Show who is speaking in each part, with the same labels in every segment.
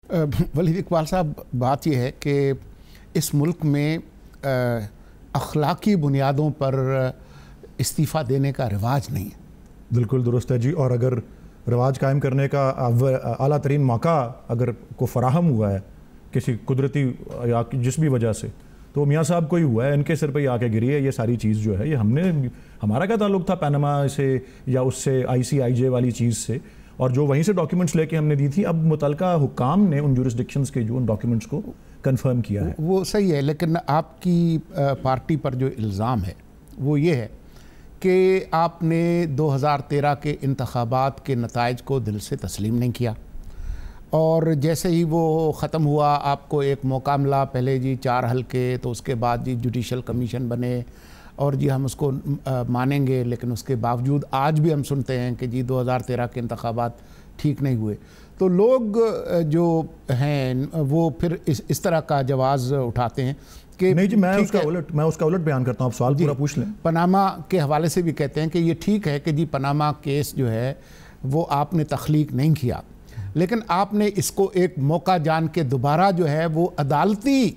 Speaker 1: ولید اقبال صاحب، بات یہ ہے کہ اس ملک میں اخلاقی بنیادوں پر استعفیٰ دینے کا رواج نہیں ہے۔
Speaker 2: بالکل درست ہے جی، اور اگر رواج قائم کرنے کا اعلیٰ ترین موقع اگر کو فراہم ہوا ہے کسی قدرتی یا جس بھی وجہ سے، تو میاں صاحب کو ہی ہوا ہے، ان کے سر پہ ہی آ کے گری ہے یہ ساری چیز جو ہے۔ یہ ہمارا کیا تعلق تھا پیناما سے یا اس سے ICIJ والی چیز سے، اور جو وہیں سے ڈاکیومنٹس لے کے ہم نے دی تھی، اب متعلقہ حکام نے ان جورسڈکشنز کے جو ان ڈاکیومنٹس کو کنفرم کیا ہے۔
Speaker 1: وہ صحیح ہے، لیکن آپ کی پارٹی پر جو الزام ہے وہ یہ ہے کہ آپ نے 2013 کے انتخابات کے نتائج کو دل سے تسلیم نہیں کیا، اور جیسے ہی وہ ختم ہوا آپ کو ایک موقع ملا، پہلے جی 4 حلقے، تو اس کے بعد جی جوڈیشل کمیشن بنے، اور جی ہم اس کو مانیں گے، لیکن اس کے باوجود آج بھی ہم سنتے ہیں کہ جی 2013 کے انتخابات ٹھیک نہیں ہوئے۔ تو لوگ جو ہیں وہ پھر اس طرح کا جواز اٹھاتے ہیں کہ
Speaker 2: نہیں جی، میں اس کا الٹ بیان کرتا ہوں، آپ سوال پورا پوچھ لیں۔
Speaker 1: پاناما کے حوالے سے بھی کہتے ہیں کہ یہ ٹھیک ہے کہ جی پاناما کیس جو ہے وہ آپ نے تخلیق نہیں کیا، لیکن آپ نے اس کو ایک موقع جان کے دوبارہ جو ہے وہ عدالتی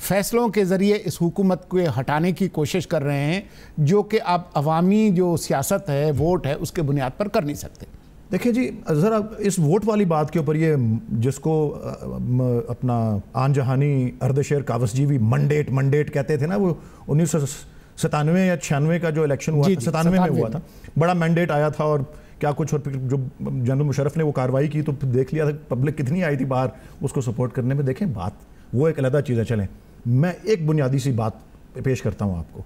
Speaker 1: فیصلوں کے ذریعے اس حکومت کو ہٹانے کی کوشش کر رہے ہیں، جو کہ آپ عوامی جو سیاست ہے، ووٹ ہے، اس کے بنیاد پر کر نہیں سکتے۔
Speaker 2: دیکھیں جی، ذرا اس ووٹ والی بات کے اوپر، یہ جس کو اپنا آن جہانی اردشیر کاوس جیوی منڈیٹ کہتے تھے نا، وہ 1997 یا 96 کا جو الیکشن ہوا تھا، 97 میں ہوا تھا، بڑا مینڈیٹ آیا تھا اور کیا کچھ، اور پھر جو جنرل مشرف نے وہ کارروائی کی تو دیکھ لیا تھا پبلک کتنی آئی تھی باہر اس کو سپورٹ کرنے میں۔ دیکھیں بات وہ ایک علیحدہ چیز ہے، چلیں میں ایک بنیادی سی بات پیش کرتا ہوں آپ کو۔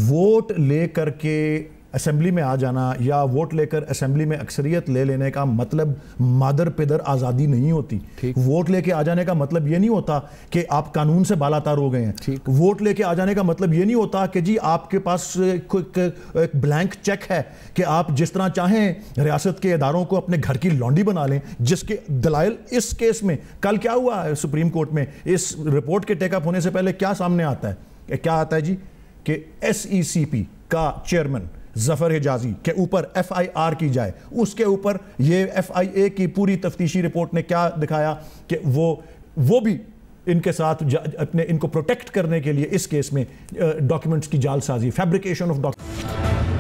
Speaker 2: ووٹ لے کر کے اسمبلی میں آ جانا یا ووٹ لے کر اسمبلی میں اکثریت لے لینے کا مطلب مادر پدر آزادی نہیں ہوتی۔ ووٹ لے کے آ جانے کا مطلب یہ نہیں ہوتا کہ آپ قانون سے بالاتر ہو گئے ہیں۔ ووٹ لے کے آ جانے کا مطلب یہ نہیں ہوتا کہ جی آپ کے پاس ایک بلینک چیک ہے کہ آپ جس طرح چاہیں ریاست کے اداروں کو اپنے گھر کی لونڈی بنا لیں، جس کے دلائل اس کیس میں کل کیا ہوا ہے سپریم کورٹ میں، اس رپورٹ کے ٹیک اپ ہونے سے پہلے کیا سامنے آتا ہے؟ کیا آتا ہے جی کہ SECP کا چیئرمین ظفر حجازی کے اوپر FIR کی جائے، اس کے اوپر یہ FIA کی پوری تفتیشی رپورٹ نے کیا دکھایا کہ وہ بھی ان کے ساتھ ان کو پروٹیکٹ کرنے کے لیے اس کیس میں ڈاکیومنٹس کی جعل سازی، فیبریکیشن آف ڈاکیومنٹس۔